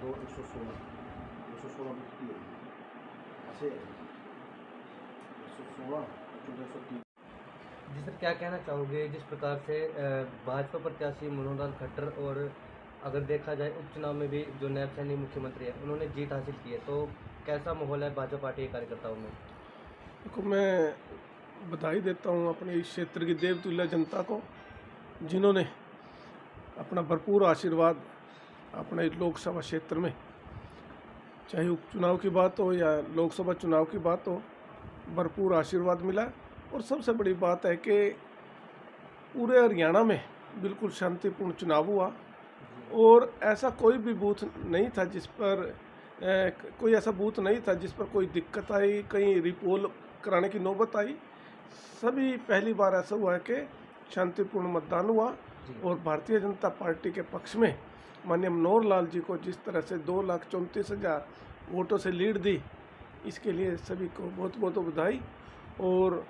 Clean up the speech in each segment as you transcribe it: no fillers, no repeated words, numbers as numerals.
दो 116 विकती है ऐसे 116 130। जी सर, क्या कहना चाहोगे जिस प्रकार से भाजपा प्रत्याशी मनोहर लाल खट्टर और अगर देखा जाए उपचुनाव में भी जो नायब सैनिक मुख्यमंत्री है उन्होंने जीत हासिल की है, तो कैसा माहौल है भाजपा पार्टी के कार्यकर्ताओं में? देखो, मैं बधाई देता हूँ अपने इस क्षेत्र की देवतुल्य जनता को, जिन्होंने अपना भरपूर आशीर्वाद अपने लोकसभा क्षेत्र में, चाहे उपचुनाव की बात हो या लोकसभा चुनाव की बात हो, भरपूर आशीर्वाद मिला। और सबसे बड़ी बात है कि पूरे हरियाणा में बिल्कुल शांतिपूर्ण चुनाव हुआ और ऐसा कोई भी बूथ नहीं था जिस पर कोई ऐसा बूथ नहीं था जिस पर कोई दिक्कत आई, कहीं रिपोल कराने की नौबत आई। सभी पहली बार ऐसा हुआ है कि शांतिपूर्ण मतदान हुआ और भारतीय जनता पार्टी के पक्ष में माननीय मनोहर लाल जी को जिस तरह से 2,34,000 वोटों से लीड दी, इसके लिए सभी को बहुत बहुत बधाई। और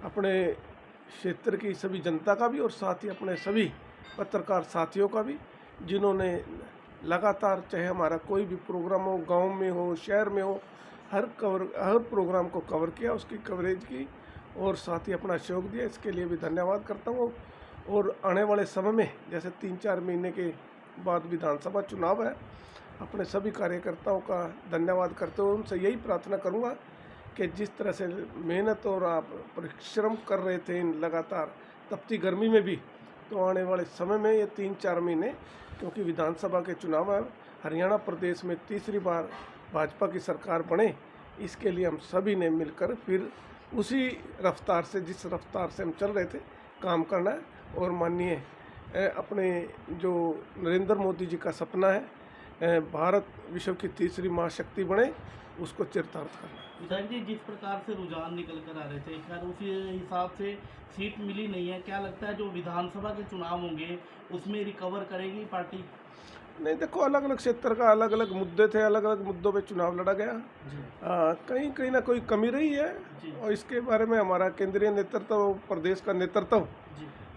अपने क्षेत्र की सभी जनता का भी और साथ ही अपने सभी पत्रकार साथियों का भी, जिन्होंने लगातार चाहे हमारा कोई भी प्रोग्राम हो, गांव में हो, शहर में हो, हर प्रोग्राम को कवर किया, उसकी कवरेज की और साथ ही अपना सहयोग दिया। इसके लिए भी धन्यवाद करता हूँ। और आने वाले समय में जैसे 3-4 महीने के बाद विधानसभा चुनाव है, अपने सभी कार्यकर्ताओं का धन्यवाद करते हुए उनसे यही प्रार्थना करूँगा कि जिस तरह से मेहनत और आप परिश्रम कर रहे थे इन लगातार तपती गर्मी में भी, तो आने वाले समय में ये 3-4 महीने, क्योंकि विधानसभा के चुनाव है, हरियाणा प्रदेश में तीसरी बार भाजपा की सरकार बने, इसके लिए हम सभी ने मिलकर फिर उसी रफ्तार से, जिस रफ्तार से हम चल रहे थे, काम करना है। और माननीय अपने जो नरेंद्र मोदी जी का सपना है भारत विश्व की तीसरी महाशक्ति बने, उसको चरितार्थ करना। विधायक जी, जिस प्रकार से रुझान निकल कर आ रहे थे, खैर उसी हिसाब से सीट मिली नहीं है, क्या लगता है जो विधानसभा के चुनाव होंगे उसमें रिकवर करेगी पार्टी? नहीं, देखो, अलग अलग क्षेत्र का अलग अलग मुद्दे थे, अलग अलग मुद्दों पे चुनाव लड़ा गया। कहीं ना कोई कमी रही है और इसके बारे में हमारा केंद्रीय नेतृत्व, प्रदेश का नेतृत्व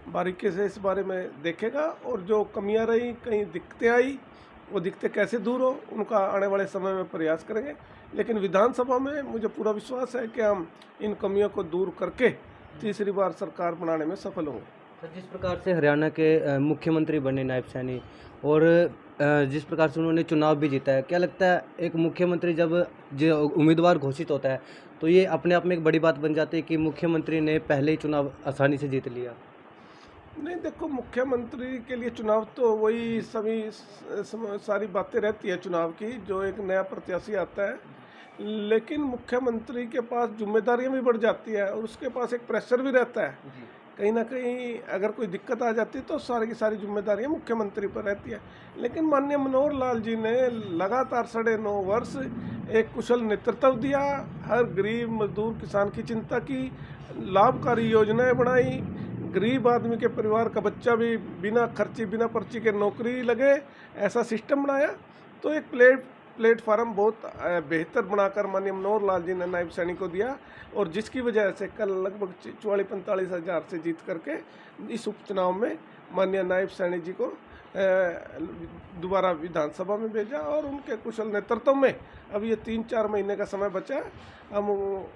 बारीकी से इस बारे में देखेगा और जो कमियां रही, कहीं दिक्कतें आई, वो दिक्कतें कैसे दूर हो, उनका आने वाले समय में प्रयास करेंगे। लेकिन विधानसभा में मुझे पूरा विश्वास है कि हम इन कमियों को दूर करके तीसरी बार सरकार बनाने में सफल होंगे। सर, जिस प्रकार से हरियाणा के मुख्यमंत्री बने नायब सैनी और जिस प्रकार से उन्होंने चुनाव भी जीता है, क्या लगता है एक मुख्यमंत्री जब जो उम्मीदवार घोषित होता है तो ये अपने आप में एक बड़ी बात बन जाती है कि मुख्यमंत्री ने पहले ही चुनाव आसानी से जीत लिया? नहीं, देखो, मुख्यमंत्री के लिए चुनाव तो वही सभी सारी बातें रहती है चुनाव की, जो एक नया प्रत्याशी आता है, लेकिन मुख्यमंत्री के पास जिम्मेदारियां भी बढ़ जाती है और उसके पास एक प्रेशर भी रहता है। कहीं ना कहीं अगर कोई दिक्कत आ जाती है तो सारी की सारी जिम्मेदारियां मुख्यमंत्री पर रहती है। लेकिन माननीय मनोहर लाल जी ने लगातार 9.5 वर्ष एक कुशल नेतृत्व दिया, हर गरीब मजदूर किसान की चिंता की, लाभकारी योजनाएं बनाई, गरीब आदमी के परिवार का बच्चा भी बिना खर्ची बिना पर्ची के नौकरी लगे, ऐसा सिस्टम बनाया। तो एक प्लेटफार्म बहुत बेहतर बनाकर माननीय मनोहर लाल जी ने नायब सैनी को दिया और जिसकी वजह से कल लगभग 44-45 हज़ार से जीत करके इस उपचुनाव में माननीय नायब सैनी जी को दोबारा विधानसभा में भेजा। और उनके कुशल नेतृत्व में अब ये 3-4 महीने का समय बचा है, हम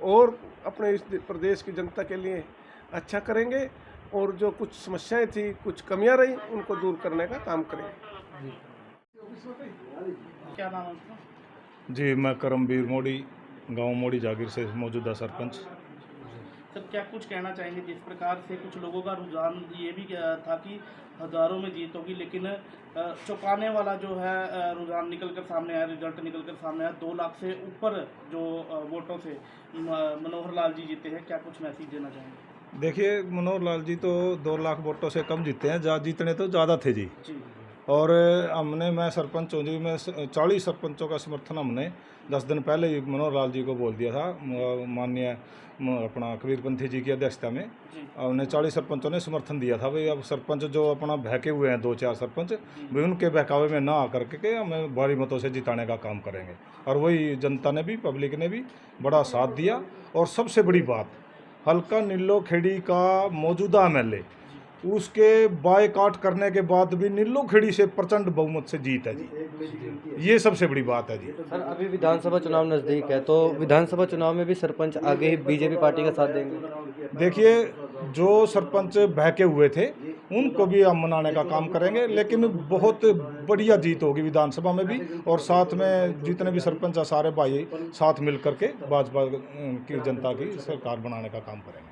और अपने इस प्रदेश की जनता के लिए अच्छा करेंगे और जो कुछ समस्याएं थी, कुछ कमियां रही, उनको दूर करने का काम करेंगे। क्या नाम है उसका? जी, मैं करमवीर मोड़ी, गांव मोड़ी जागीर से मौजूदा सरपंच। सर, क्या कुछ कहना चाहेंगे? जिस प्रकार से कुछ लोगों का रुझान ये भी था कि हज़ारों में जीत होगी, लेकिन चौंकाने वाला जो है रुझान निकल कर सामने आया, रिजल्ट निकल कर सामने आया, 2 लाख से ऊपर जो वोटों से मनोहर लाल जी जीते हैं, क्या कुछ मैसेज देना चाहेंगे? देखिए, मनोहर लाल जी तो 2 लाख वोटों से कम जीते हैं, जीतने तो ज़्यादा थे जी। और मैं सरपंच हूँ जी, मैं 40 सरपंचों का समर्थन हमने 10 दिन पहले ही मनोहर लाल जी को बोल दिया था, माननीय अपना कबीरपंथी जी की अध्यक्षता में हमने 40 सरपंचों ने समर्थन दिया था। भाई, अब सरपंच जो अपना बहके हुए हैं 2-4 सरपंच, भाई उनके बहकावे में ना आकर के हमें भारी मतों से जिताने का काम करेंगे। और वही जनता ने भी, पब्लिक ने भी बड़ा साथ दिया। और सबसे बड़ी बात, हल्का नीलो खेड़ी का मौजूदा MLA उसके बायकॉट करने के बाद भी नीलोखेड़ी से प्रचंड बहुमत से जीत है जी। ये सबसे बड़ी बात है जी। सर अभी विधानसभा चुनाव नज़दीक है, तो विधानसभा चुनाव में भी सरपंच आगे ही बीजेपी पार्टी का साथ देंगे? देखिए, जो सरपंच बहके हुए थे उनको भी हम मनाने का काम करेंगे, लेकिन बहुत बढ़िया जीत होगी विधानसभा में भी, और साथ में जितने भी सरपंच हैं सारे भाई साथ मिल करके भाजपा की जनता की सरकार बनाने का काम करेंगे।